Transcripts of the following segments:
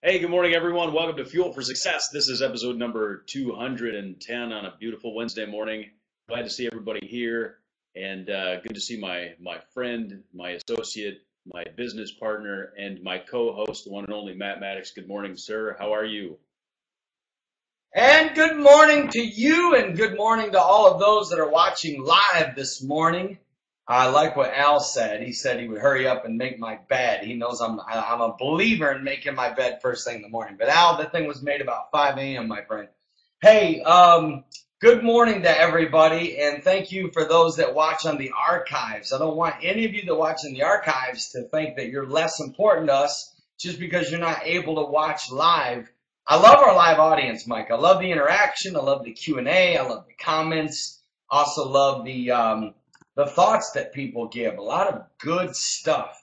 Hey, good morning, everyone. Welcome to Fuel for Success. This is episode number 210 on a beautiful Wednesday morning. Glad to see everybody here, and good to see my friend, my associate, my business partner, and my co-host, the one and only Matt Maddox. Good morning, sir. How are you? And good morning to you, and good morning to all of those that are watching live this morning. I like what Al said. He said he would hurry up and make my bed. He knows I'm a believer in making my bed first thing in the morning. But Al, that thing was made about 5 a.m., my friend. Hey, good morning to everybody, and thank you for those that watch on the archives. I don't want any of you that watch in the archives to think that you're less important to us just because you're not able to watch live. I love our live audience, Mike. I love the interaction. I love the Q&A. I love the comments. Also love the thoughts that people give. A lot of good stuff.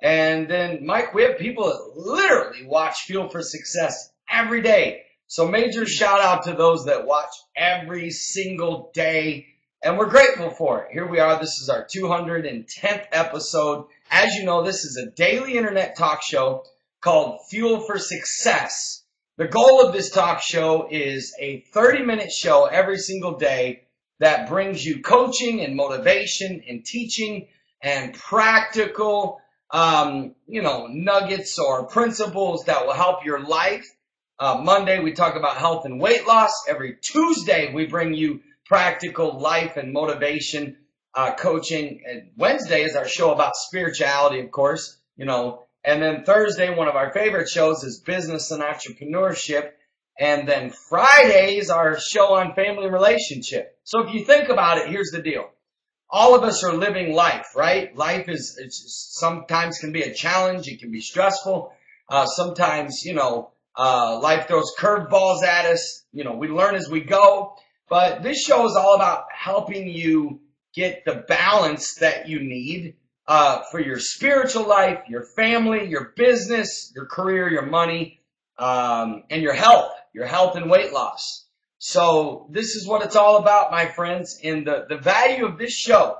And then, Mike, we have people that literally watch Fuel for Success every day. So major shout out to those that watch every single day. And we're grateful for it. Here we are. This is our 210th episode. As you know, this is a daily internet talk show called Fuel for Success. The goal of this talk show is a 30-minute show every single day that brings you coaching and motivation and teaching and practical, nuggets or principles that will help your life. Monday, we talk about health and weight loss. Every Tuesday, we bring you practical life and motivation coaching. And Wednesday is our show about spirituality, of course, And then Thursday, one of our favorite shows is business and entrepreneurship. And then Friday is our show on family relationship. So if you think about it, here's the deal. All of us are living life, right? Life sometimes can be a challenge. It can be stressful. Sometimes, life throws curveballs at us. We learn as we go. But this show is all about helping you get the balance that you need for your spiritual life, your family, your business, your career, your money, and your health and weight loss. So this is what it's all about, my friends. And the value of this show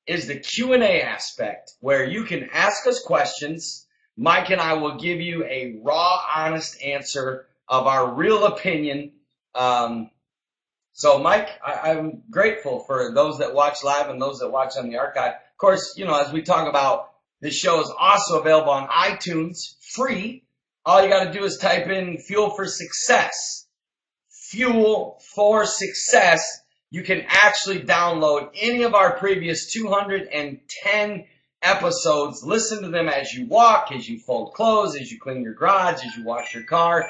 is the Q&A aspect, where you can ask us questions. Mike and I will give you a raw, honest answer of our real opinion. So, Mike, I'm grateful for those that watch live and those that watch on the archive. Of course, as we talk about, this show is also available on iTunes, free. All you got to do is type in Fuel for Success. Fuel for Success. You can actually download any of our previous 210 episodes. Listen to them as you walk, as you fold clothes, as you clean your garage, as you wash your car.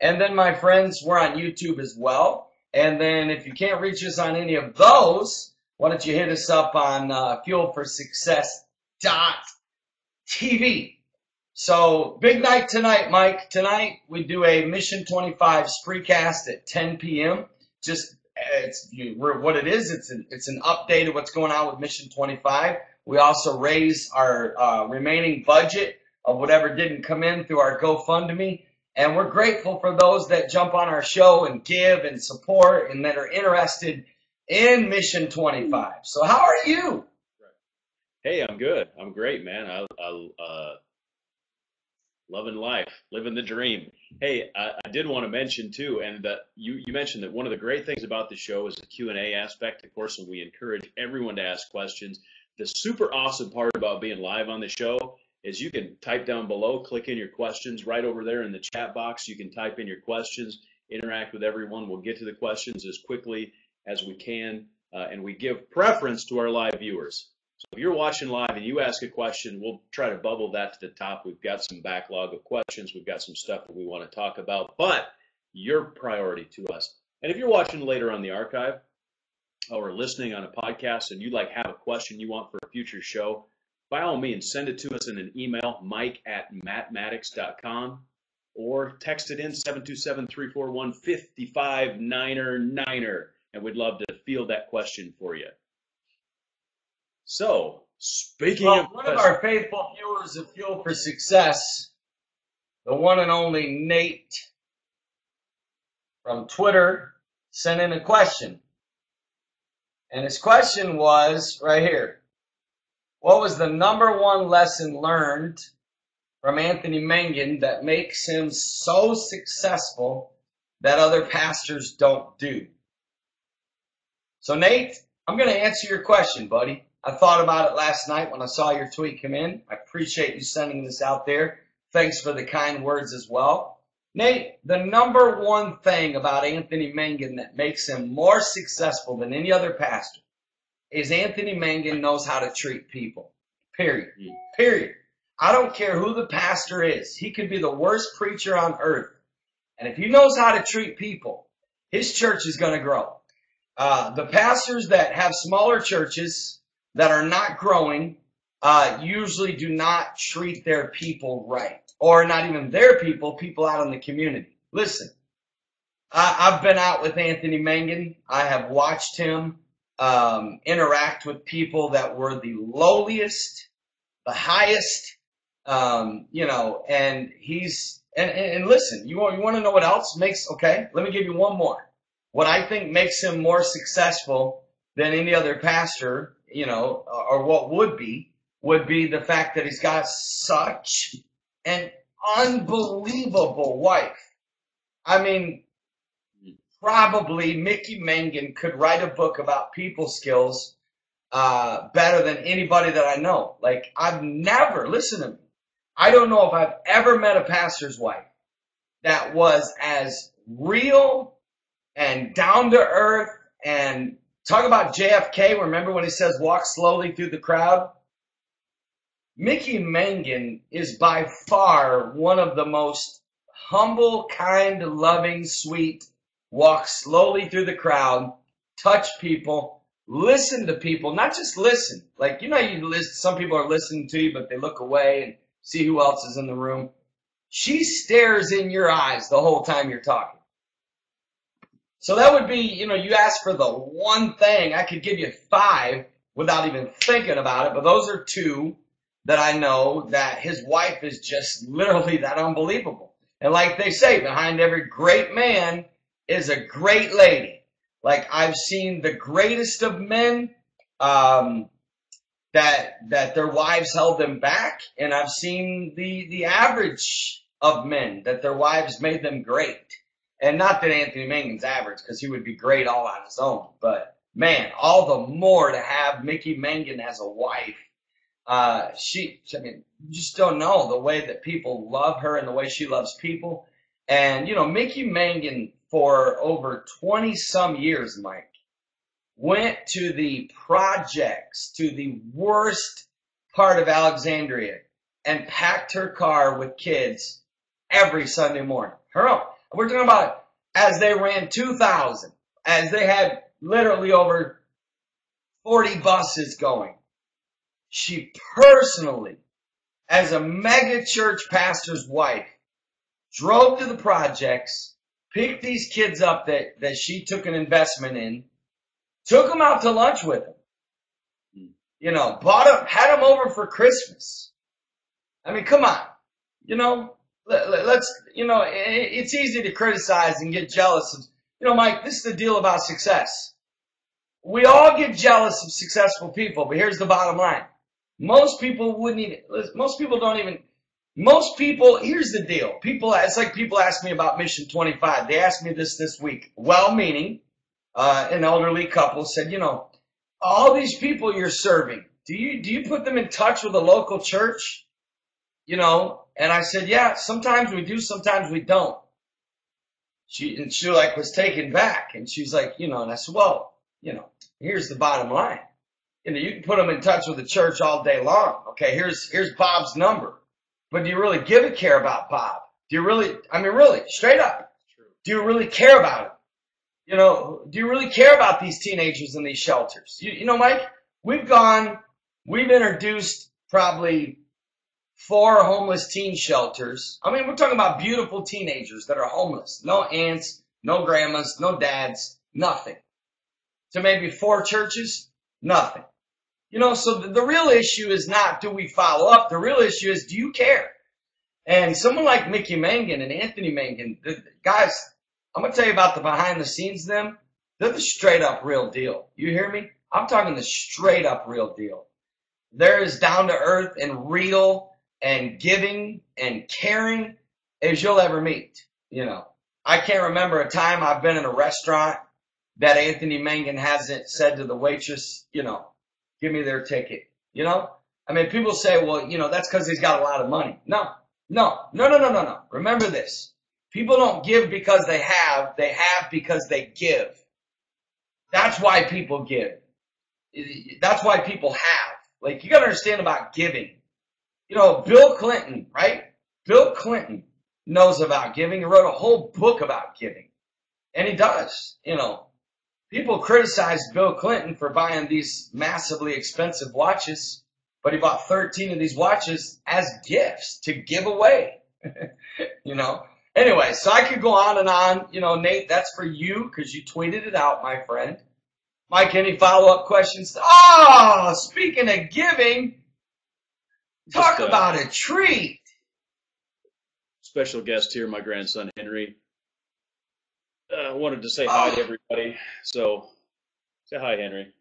And then, my friends, we're on YouTube as well. And then if you can't reach us on any of those, why don't you hit us up on fuelforsuccess.tv. So, big night tonight, Mike. Tonight, we do a Mission 25 Spreecast at 10 p.m. What it is, it's an update of what's going on with Mission 25. We also raise our remaining budget of whatever didn't come in through our GoFundMe. And we're grateful for those that jump on our show and give and support and that are interested in Mission 25. So how are you? Hey, I'm good. I'm great, man. I loving life, living the dream. Hey, I did want to mention too, and you mentioned that one of the great things about the show is the Q&A aspect, of course, and we encourage everyone to ask questions. The super awesome part about being live on the show is you can type down below, click in your questions right over there in the chat box. You can type in your questions, interact with everyone. We'll get to the questions as quickly as we can, and we give preference to our live viewers. So if you're watching live and you ask a question, we'll try to bubble that to the top. We've got some backlog of questions. We've got some stuff that we want to talk about, but your priority to us. And if you're watching later on the archive or listening on a podcast and you have a question you want for a future show, by all means, send it to us in an email, mike@mattmaddox.com, or text it in 727-341-5599, and we'd love to field that question for you. So, speaking of one of our faithful viewers of Fuel for Success, the one and only Nate from Twitter, sent in a question. And his question was right here. What was the number one lesson learned from Anthony Mangun that makes him so successful that other pastors don't do? So Nate, I'm going to answer your question, buddy. I thought about it last night when I saw your tweet come in. I appreciate you sending this out there. Thanks for the kind words as well. Nate, the number one thing about Anthony Mangun that makes him more successful than any other pastor is Anthony Mangun knows how to treat people. Period. Period. I don't care who the pastor is. He could be the worst preacher on earth. And if he knows how to treat people, his church is going to grow. The pastors that have smaller churches that are not growing usually do not treat their people right. Or not even their people, people out in the community. Listen, I've been out with Anthony Mangun. I have watched him interact with people that were the lowliest, the highest, and he's, and listen, you want to know what else okay, let me give you one more. What I think makes him more successful than any other pastor, or what would be the fact that he's got such an unbelievable wife. I mean, probably Mickey Mangun could write a book about people skills better than anybody that I know. Like, I've never, listen to me, I don't know if I've ever met a pastor's wife that was as real and down to earth. And talk about JFK, remember when he says walk slowly through the crowd? Mickey Mangun is by far one of the most humble, kind, loving, sweet, walk slowly through the crowd, touch people, listen to people, not just listen. Like, you listen, some people are listening to you, but they look away and see who else is in the room. She stares in your eyes the whole time you're talking. So that would be, you ask for the one thing. I could give you 5 without even thinking about it, but those are 2 that I know that his wife is just literally that unbelievable. And like they say, behind every great man is a great lady. Like, I've seen the greatest of men that their wives held them back, and I've seen the average of men that their wives made them great. And not that Anthony Mangun's average, because he would be great all on his own. But, man, all the more to have Mickey Mangun as a wife. You just don't know the way that people love her and the way she loves people. And, Mickey Mangun, for over 20-some years, Mike, went to the projects, to the worst part of Alexandria, and packed her car with kids every Sunday morning. Her own. We're talking about as they ran 2,000, as they had literally over 40 buses going. She personally, as a mega church pastor's wife, drove to the projects, picked these kids up that she took an investment in, took them out to lunch with them, bought them, had them over for Christmas. I mean, come on, it's easy to criticize and get jealous of, Mike, this is the deal about success. We all get jealous of successful people, but here's the bottom line. Most people, here's the deal. It's like people ask me about Mission 25. They asked me this week. Well-meaning, an elderly couple said, all these people you're serving, do you put them in touch with a local church? And I said, yeah, sometimes we do, sometimes we don't. She was taken back, and she's like, and I said, well, here's the bottom line. You can put them in touch with the church all day long. Okay, here's Bob's number. But do you really care about Bob? Do you really, really, straight up, do you really care about him? Do you really care about these teenagers in these shelters? Mike, we've introduced probably 4 homeless teen shelters. We're talking about beautiful teenagers that are homeless. No aunts, no grandmas, no dads, nothing. To maybe 4 churches, nothing. So the real issue is not do we follow up. The real issue is do you care? And someone like Mickey Mangun and Anthony Mangun, guys, I'm going to tell you about the behind the scenes of them. They're the straight up real deal. You hear me? I'm talking the straight up real deal. They're as down to earth and real and giving and caring as you'll ever meet. You know, I can't remember a time I've been in a restaurant that Anthony Mangun hasn't said to the waitress, you know, give me their ticket. You know, I mean, people say, well, you know, that's because he's got a lot of money. No. Remember this. People don't give because they have because they give. That's why people give. That's why people have. Like, you got to understand about giving. You know, Bill Clinton, right? Bill Clinton knows about giving. He wrote a whole book about giving. And he does. You know, people criticize Bill Clinton for buying these massively expensive watches, but he bought 13 of these watches as gifts to give away. You know? Anyway, so I could go on and on. You know, Nate, that's for you because you tweeted it out, my friend. Mike, any follow-up questions? Oh, speaking of giving, talk about a treat. Special guest here, my grandson, Henry. I wanted to say hi to everybody. So, say hi, Henry.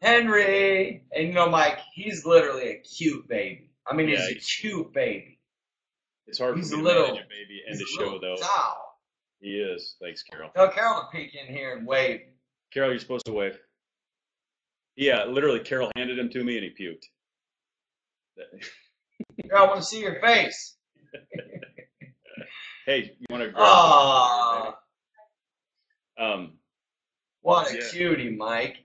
Henry. And you know, Mike, he's literally a cute baby. I mean, he's a cute baby. It's hard for me to manage a baby and a show, though. Doll. He is. Thanks, Carol. Tell Carol to peek in here and wave. Carol, you're supposed to wave. Yeah, literally, Carol handed him to me and he puked. Carol, I want to see your face. Hey, you want to grab what a cutie, Mike.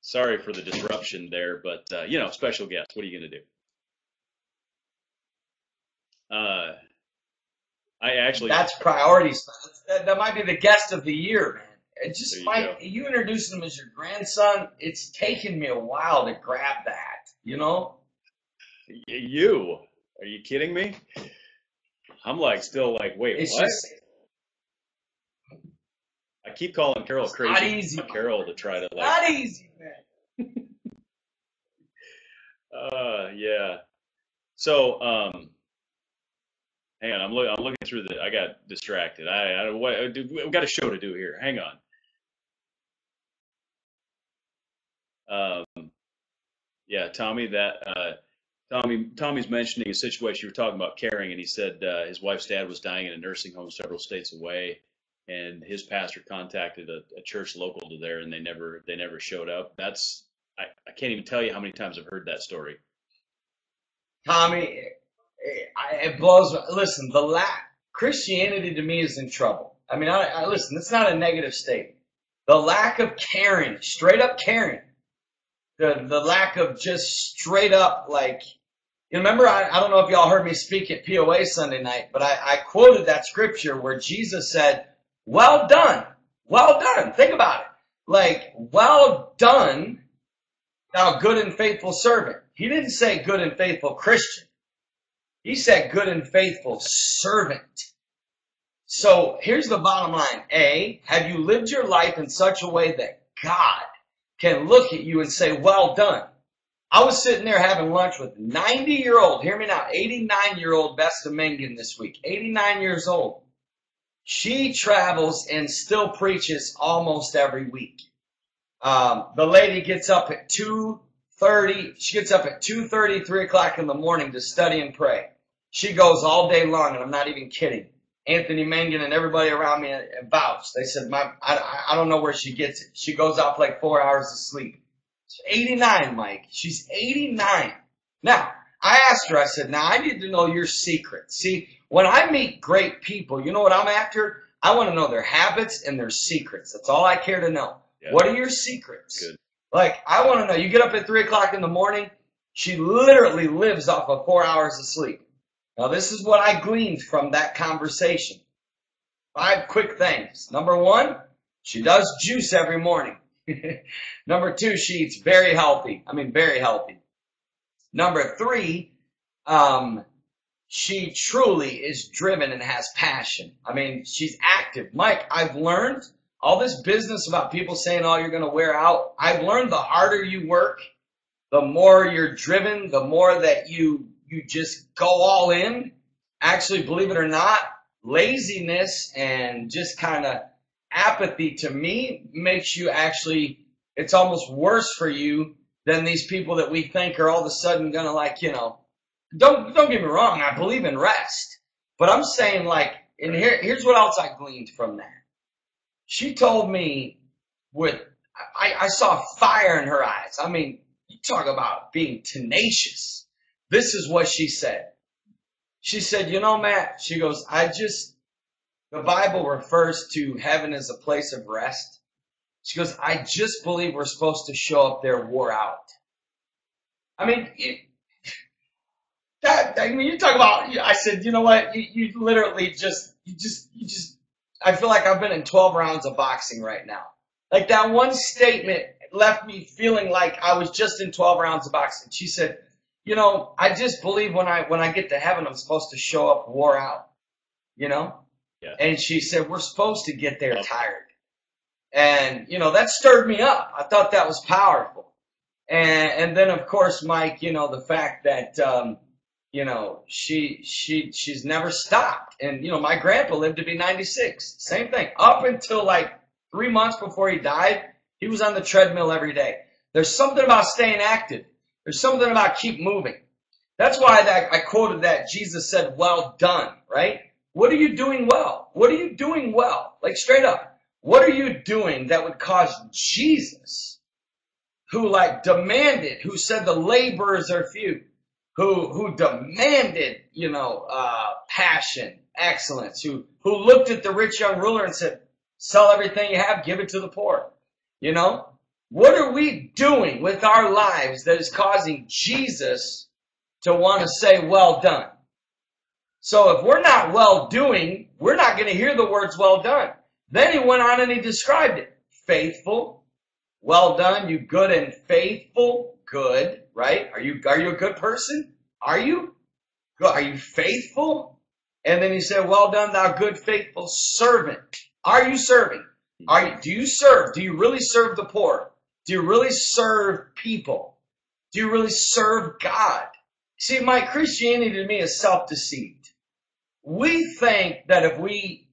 Sorry for the disruption there, but, you know, special guest. What are you going to do? I actually... That's priorities. That might be the guest of the year, man. It just, Mike, you introduced him as your grandson. It's taken me a while to grab that, you know? You? Are you kidding me? I'm like, still like, wait, it's what? Just, I keep calling Carol crazy. Not easy. Carol to try to like. Not easy, man. Yeah. So, hang on. I'm looking through I got distracted. We've got a show to do here. Hang on. Yeah, Tommy. Tommy's mentioning a situation you were talking about caring, and he said his wife's dad was dying in a nursing home several states away, and his pastor contacted a church local to there, and they never showed up. I can't even tell you how many times I've heard that story. Tommy, it blows. Listen, Christianity to me is in trouble. I mean, listen, it's not a negative statement. The lack of caring, straight up caring, the lack of just straight up, like, you remember, I don't know if y'all heard me speak at POA Sunday night, but I quoted that scripture where Jesus said, well done, well done. Think about it. Like, well done, thou good and faithful servant. He didn't say good and faithful Christian. He said good and faithful servant. So here's the bottom line. A, have you lived your life in such a way that God can look at you and say, well done? I was sitting there having lunch with 90-year-old, hear me now, 89-year-old Vesta Mangun this week, 89 years old. She travels and still preaches almost every week. The lady gets up at 2:30. She gets up at 2:30, 3 o'clock in the morning to study and pray. She goes all day long, and I'm not even kidding. Anthony Mangun and everybody around me vouched. They said, I don't know where she gets it. She goes off like 4 hours of sleep. She's 89, Mike. She's 89. Now, I asked her, I said, now I need to know your secret. See, when I meet great people, you know what I'm after? I want to know their habits and their secrets. That's all I care to know. Yeah. What are your secrets? Good. Like, I want to know. You get up at 3 o'clock in the morning, she literally lives off of 4 hours of sleep. Now, this is what I gleaned from that conversation. 5 quick things. Number 1, she does juice every morning. Number 2, she eats very healthy. I mean, very healthy. Number 3, she truly is driven and has passion. I mean, she's active. Mike, I've learned all this business about people saying, oh, you're going to wear out. I've learned the harder you work, the more you're driven, the more that you just go all in. Actually, believe it or not, laziness and just kind of apathy to me makes you actually, it's almost worse for you than these people that we think are all of a sudden going to, like, you know, don't get me wrong, I believe in rest. But I'm saying like, and here's what else I gleaned from that. She told me I saw fire in her eyes. I mean, you talk about being tenacious. This is what she said. She said, you know, Matt, she goes, the Bible refers to heaven as a place of rest. She goes, I just believe we're supposed to show up there wore out. I mean, you talk about, I said, you know what, you literally just, I feel like I've been in 12 rounds of boxing right now. Like that one statement left me feeling like I was just in 12 rounds of boxing. She said, you know, I just believe when I get to heaven, I'm supposed to show up wore out, you know? Yeah. And she said, we're supposed to get there tired. And, you know, that stirred me up. I thought that was powerful. And then, of course, Mike, you know, the fact that, you know, she's never stopped. And, you know, my grandpa lived to be 96. Same thing. Up until like 3 months before he died, he was on the treadmill every day. There's something about staying active. There's something about keep moving. That's why I quoted that Jesus said, well done, right? What are you doing well? What are you doing well? Like straight up. What are you doing that would cause Jesus, who like demanded, who said the laborers are few, who demanded, you know, passion, excellence, who looked at the rich young ruler and said, sell everything you have, give it to the poor. You know, what are we doing with our lives that is causing Jesus to want to say, well done? So if we're not well doing, we're not going to hear the words well done. Then he went on and he described it. Faithful, well done, you good and faithful, good, right? Are you a good person? Are you? Are you faithful? And then he said, well done, thou good, faithful servant. Are you serving? Do you serve? Do you really serve the poor? Do you really serve people? Do you really serve God? See, my Christianity to me is self-deceived. We think that if we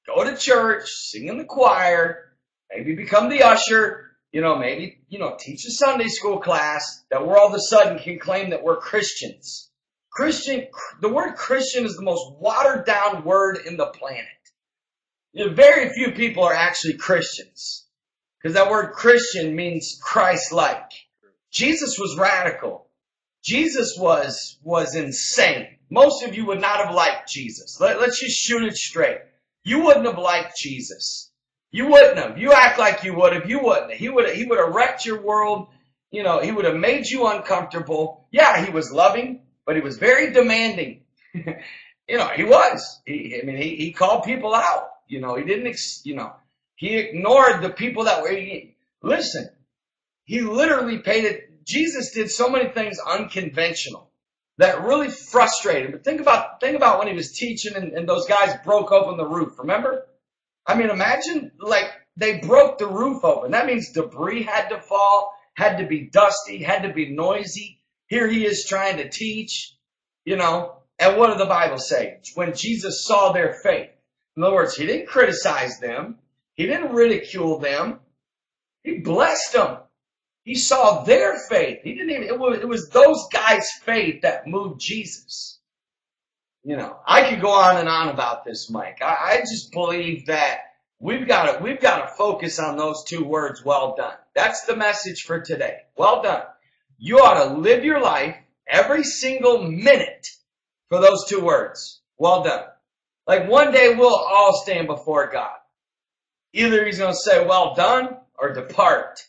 go to church, sing in the choir, maybe become the usher, you know, maybe, you know, teach a Sunday school class, that we're all of a sudden can claim that we're Christians. The word Christian is the most watered down word in the planet. You know, very few people are actually Christians, because that word Christian means Christ-like. Jesus was radical. Jesus was insane. Most of you would not have liked Jesus. Let's just shoot it straight. You wouldn't have liked Jesus. You wouldn't have. You act like you would have. You wouldn't have. He would have wrecked your world. You know, he would have made you uncomfortable. Yeah, he was loving, but he was very demanding. You know, he was. He called people out. You know, he didn't, he ignored the people that were, listen, he literally paid it. Jesus did so many things unconventional that really frustrated him. But think about when he was teaching and those guys broke open the roof. Remember? I mean, imagine like they broke the roof open. That means debris had to fall, had to be dusty, had to be noisy. Here he is trying to teach, you know. And what did the Bible say? When Jesus saw their faith. In other words, he didn't criticize them. He didn't ridicule them. He blessed them. He saw their faith. He didn't even, it was those guys' faith that moved Jesus. You know, I could go on and on about this, Mike. I just believe that we've got to focus on those two words, well done. That's the message for today. Well done. You ought to live your life every single minute for those two words. Well done. Like one day we'll all stand before God. Either he's going to say, well done, or depart.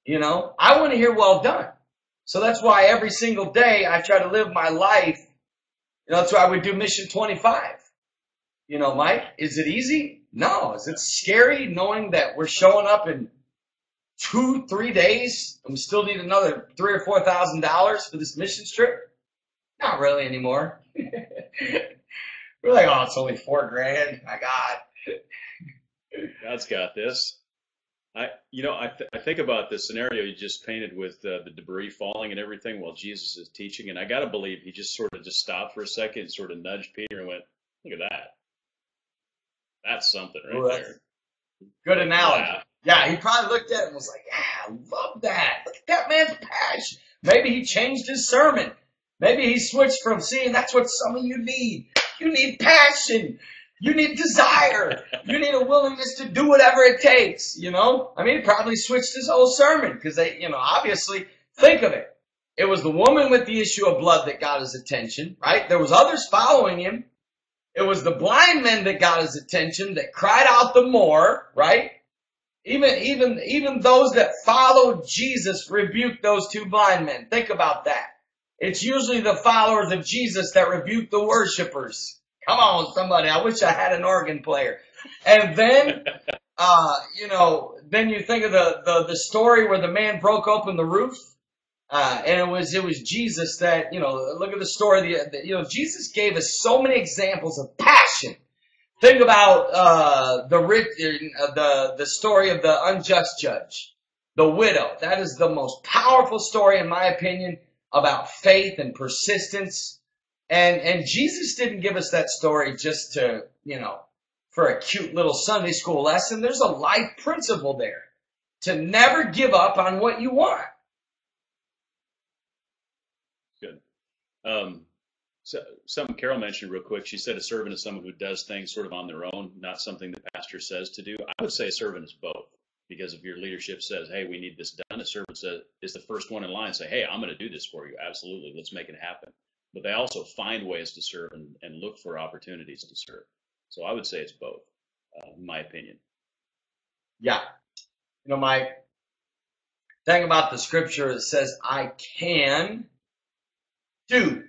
You know, I want to hear well done. So that's why every single day I try to live my life. You know, that's why we do Mission 25. You know, Mike, is it easy? No. Is it scary knowing that we're showing up in 2-3 days and we still need another $3,000 or $4,000 for this mission trip? Not really anymore. We're like, oh, it's only $4,000. My God. God's got this. I think about the scenario you just painted with the debris falling and everything while Jesus is teaching, and I got to believe he just sort of just stopped for a second and sort of nudged Peter and went, look at that. That's something right there. Good analogy. Yeah, he probably looked at it and was like, yeah, I love that. Look at that man's passion. Maybe he changed his sermon. Maybe he switched from seeing that's what some of you need. You need passion. You need desire. You need a willingness to do whatever it takes, you know? I mean, he probably switched his whole sermon because they, you know, obviously, think of it. It was the woman with the issue of blood that got his attention, right? There was others following him. It was the blind men that got his attention, that cried out the more, right? Even those that followed Jesus rebuked those two blind men. Think about that. It's usually the followers of Jesus that rebuke the worshipers. Come on, somebody. I wish I had an organ player. And then, then you think of the story where the man broke open the roof. And it was Jesus that, look at the story. Jesus gave us so many examples of passion. Think about the story of the unjust judge, the widow. That is the most powerful story, in my opinion, about faith and persistence. And Jesus didn't give us that story just to, for a cute little Sunday school lesson. There's a life principle there to never give up on what you want. Good. So something Carol mentioned real quick. She said a servant is someone who does things sort of on their own, not something the pastor says to do. I would say a servant is both, because if your leadership says, hey, we need this done, a servant is the first one in line. Say, hey, I'm going to do this for you. Absolutely. Let's make it happen. But they also find ways to serve and look for opportunities to serve. So I would say it's both, in my opinion. Yeah. My thing about the scripture, it says, I can do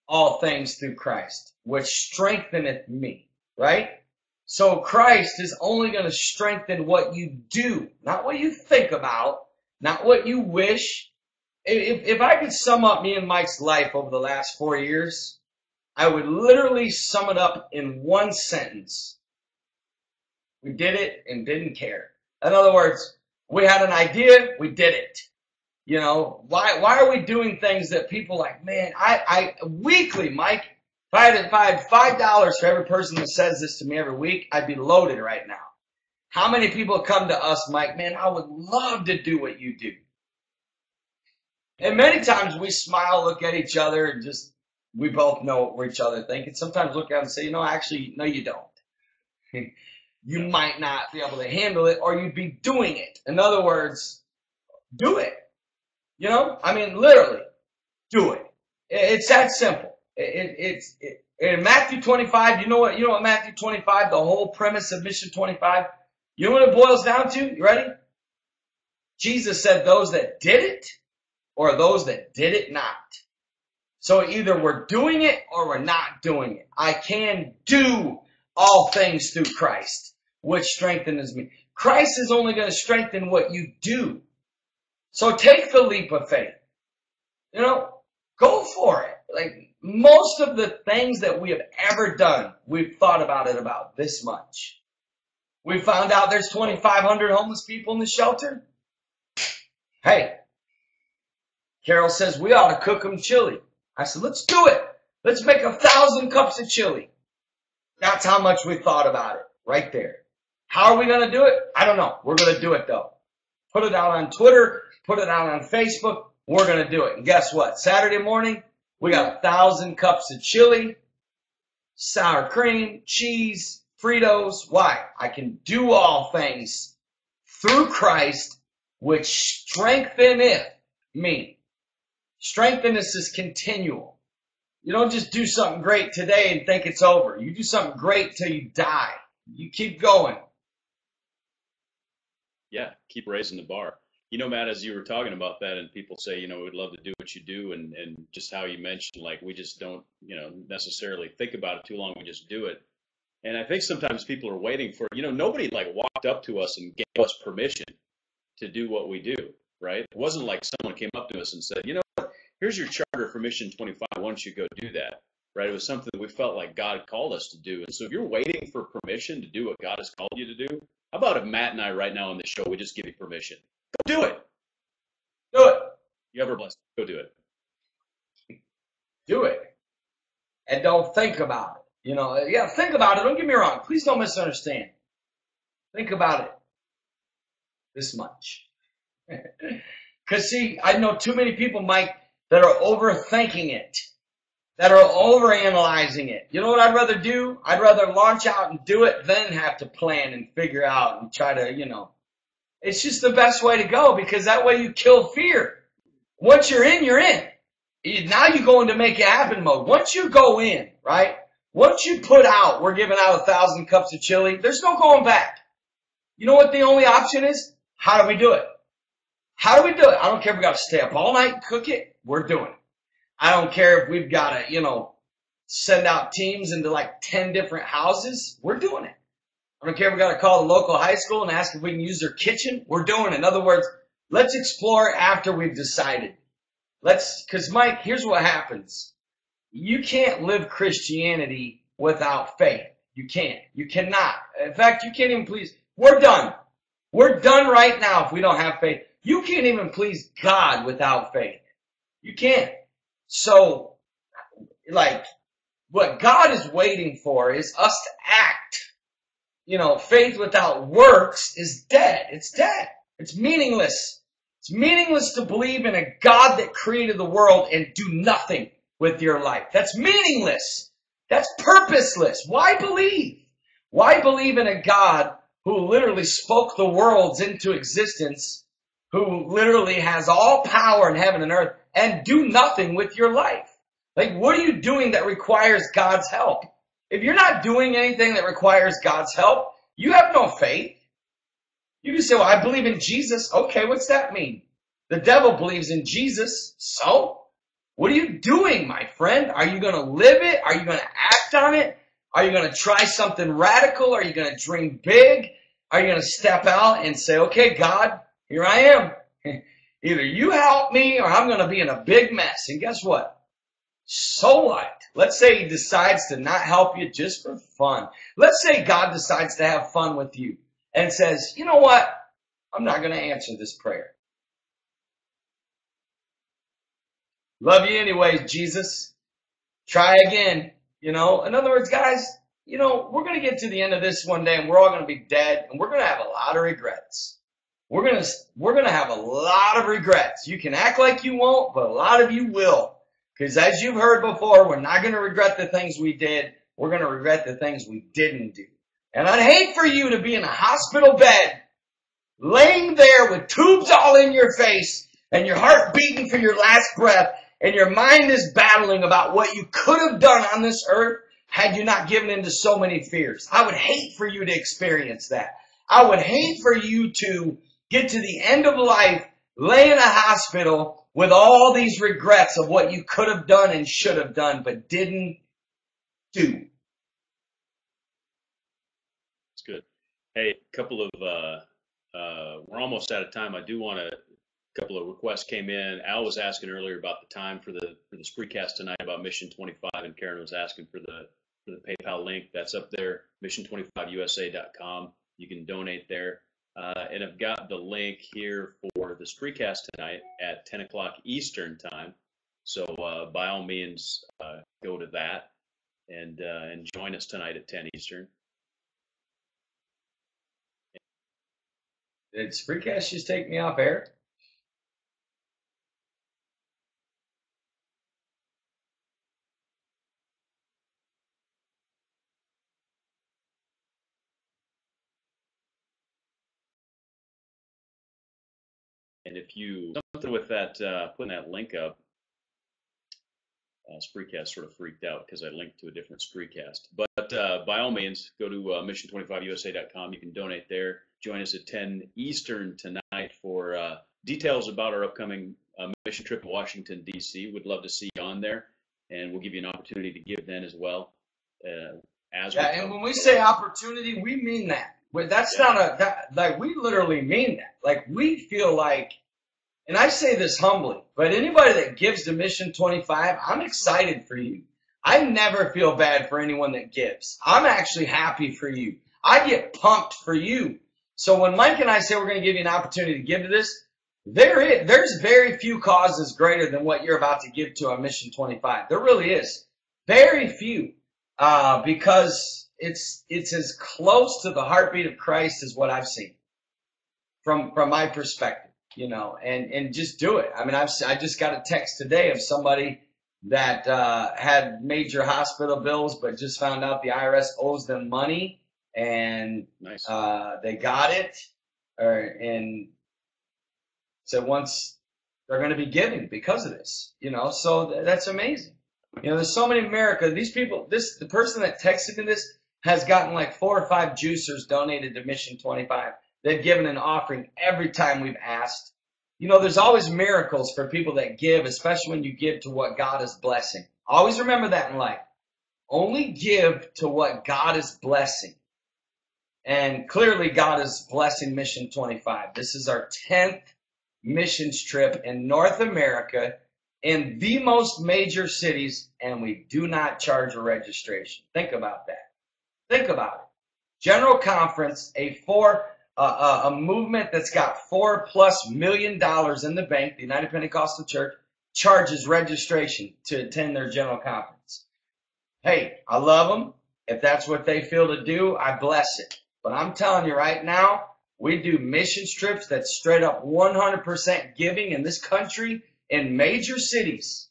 all things through Christ, which strengtheneth me, right? So Christ is only going to strengthen what you do, not what you think about, not what you wish. If I could sum up me and Mike's life over the last 4 years, I would literally sum it up in one sentence. We did it and didn't care. In other words, we had an idea, we did it. Why are we doing things that people like, man, I weekly, Mike, if I had $5 for every person that says this to me every week, I'd be loaded right now. How many people come to us, Mike, man, I would love to do what you do. And many times we smile, look at each other, and we both know what each other think. And sometimes look at them and say, actually, no, you don't. You might not be able to handle it, or you'd be doing it. In other words, do it. Literally, do it. It's that simple. In Matthew 25, you know what Matthew 25, the whole premise of Mission 25, you know what it boils down to? You ready? Jesus said those that did it or those that did it not. So either we're doing it or we're not doing it. I can do all things through Christ, which strengthens me. Christ is only going to strengthen what you do. So take the leap of faith. Go for it. Like most of the things that we have ever done, we've thought about it about this much. We found out there's 2,500 homeless people in the shelter. Hey, Carol says we ought to cook them chili. I said, let's do it. Let's make 1,000 cups of chili. That's how much we thought about it right there. How are we going to do it? I don't know. We're going to do it though. Put it out on Twitter. Put it out on Facebook. We're going to do it. And guess what? Saturday morning, we got 1,000 cups of chili, sour cream, cheese, Fritos. Why? I can do all things through Christ, which strengtheneth me. Strengtheneth is continual. You don't just do something great today and think it's over. You do something great till you die. You keep going. Yeah, keep raising the bar. Matt, as you were talking about that, and people say, we'd love to do what you do, and just how you mentioned, like, we just don't, necessarily think about it too long. We just do it. And I think sometimes people are waiting for, nobody like walked up to us and gave us permission to do what we do, right? It wasn't like someone came up to us and said, what, here's your charter for Mission 25. Why don't you go do that, right? It was something that we felt like God called us to do. And so if you're waiting for permission to do what God has called you to do, how about if Matt and I right now on the show, we just give you permission? Go do it. Do it. You ever blessed? Go do it. Do it. And don't think about it. Think about it. Don't get me wrong. Please don't misunderstand. Think about it this much. Because, see, I know too many people, Mike, that are overthinking it, that are overanalyzing it. You know what I'd rather do? I'd rather launch out and do it than have to plan and figure out and try to, It's just the best way to go, because that way you kill fear. Once you're in, you're in. Now you go into make it happen mode. Once you go in, right? Once you put out, we're giving out 1,000 cups of chili, there's no going back. You know what the only option is? How do we do it? How do we do it? I don't care if we got to stay up all night and cook it. We're doing it. I don't care if we've got to, send out teams into like 10 different houses. We're doing it. I don't care if we got to call the local high school and ask if we can use their kitchen. We're doing it. In other words, let's explore after we've decided. Because Mike, here's what happens. You can't live Christianity without faith. You can't. You cannot. In fact, you can't even please. We're done. We're done right now if we don't have faith. You can't even please God without faith. You can't. So, what God is waiting for is us to act. Faith without works is dead. It's dead. It's meaningless. It's meaningless to believe in a God that created the world and do nothing with your life. That's meaningless. That's purposeless. Why believe? Why believe in a God who literally spoke the worlds into existence, who literally has all power in heaven and earth, and do nothing with your life? Like, what are you doing that requires God's help? If you're not doing anything that requires God's help, you have no faith. You can say, well, I believe in Jesus. Okay, what's that mean? The devil believes in Jesus. So, what are you doing, my friend? Are you going to live it? Are you going to act on it? Are you going to try something radical? Are you going to dream big? Are you going to step out and say, okay, God, here I am. Either you help me or I'm going to be in a big mess. And guess what? So what? Let's say he decides to not help you just for fun. Let's say God decides to have fun with you and says, you know what? I'm not going to answer this prayer. Love you anyways, Jesus. Try again. In other words, guys, we're going to get to the end of this one day and we're all going to be dead and we're going to have a lot of regrets. We're going to have a lot of regrets. You can act like you won't, but a lot of you will. Because as you've heard before, we're not going to regret the things we did. We're going to regret the things we didn't do. And I'd hate for you to be in a hospital bed, laying there with tubes all in your face, and your heart beating for your last breath, and your mind is battling about what you could have done on this earth had you not given in to so many fears. I would hate for you to experience that. I would hate for you to get to the end of life, lay in a hospital with all these regrets of what you could have done and should have done, but didn't do. That's good. Hey, a couple of, we're almost out of time. I do want to, a couple of requests came in. Al was asking earlier about the time for the Spreecast tonight about Mission 25, and Karen was asking for the PayPal link. That's up there, mission25usa.com. You can donate there. And I've got the link here for the Spreecast tonight at 10 o'clock Eastern time. So by all means, go to that and join us tonight at 10 Eastern. Did Spreecast just take me off air? And if you something with that, putting that link up, Spreecast sort of freaked out because I linked to a different Spreecast. But by all means, go to mission25usa.com. You can donate there. Join us at 10 Eastern tonight for details about our upcoming mission trip to Washington, D.C. We'd love to see you on there, and we'll give you an opportunity to give then as well. And when we say opportunity, we mean that. But that's not we literally mean that. Like, we feel like, and I say this humbly, but anybody that gives to Mission 25, I'm excited for you. I never feel bad for anyone that gives. I'm actually happy for you. I get pumped for you. So when Mike and I say we're going to give you an opportunity to give to this, there's very few causes greater than what you're about to give to on Mission 25. There really is. Very few. Because it's as close to the heartbeat of Christ as what I've seen from my perspective. and just do it. I mean, I just got a text today of somebody that had major hospital bills, but just found out the IRS owes them money, and Nice. they got it, and so once they're going to be giving because of this, so that's amazing. There's so many in America. These people, the person that texted me this has gotten like 4 or 5 juicers donated to Mission 25. They've given an offering every time we've asked. There's always miracles for people that give, especially when you give to what God is blessing. Always remember that in life. Only give to what God is blessing. And clearly God is blessing Mission 25. This is our 10th missions trip in North America in the most major cities, and we do not charge a registration. Think about that. Think about it. General Conference, a movement that's got $4+ million in the bank, the United Pentecostal Church, charges registration to attend their General Conference. Hey, I love them. If that's what they feel to do, I bless it. But I'm telling you right now, we do missions trips that's straight up 100% giving in this country in major cities,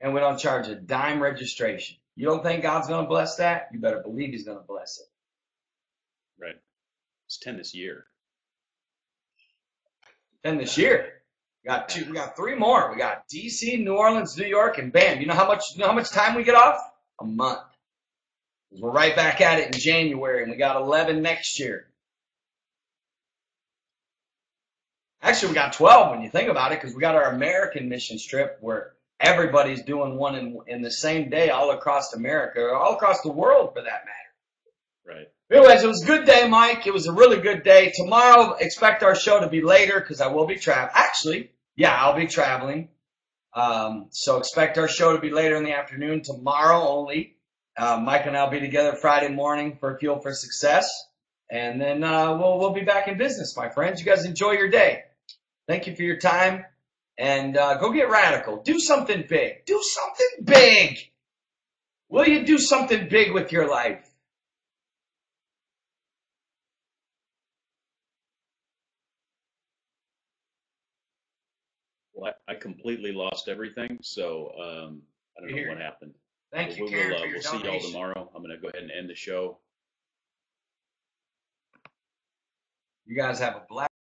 and we don't charge a dime registration. You don't think God's going to bless that? You better believe He's going to bless it. Right. It's 10 this year. 10 this year. We got 3 more. We got DC, New Orleans, New York, and bam. You know how much time we get off? A month. We're right back at it in January, and we got 11 next year. Actually, we got 12 when you think about it, because we got our American missions trip where everybody's doing one in the same day all across America, or all across the world for that matter. Right. Anyways, it was a good day, Mike. It was a really good day. Tomorrow, expect our show to be later because I will be traveling. Actually, yeah, I'll be traveling. So expect our show to be later in the afternoon tomorrow only. Mike and I will be together Friday morning for Fuel for Success. And then we'll be back in business, my friends. You guys enjoy your day. Thank you for your time. And go get radical. Do something big. Do something big. Will you do something big with your life? Well, I completely lost everything, so I don't know what happened. Thank you, Karen, for your We'll see y'all donation. tomorrow. I'm going to go ahead and end the show. You guys have a blessed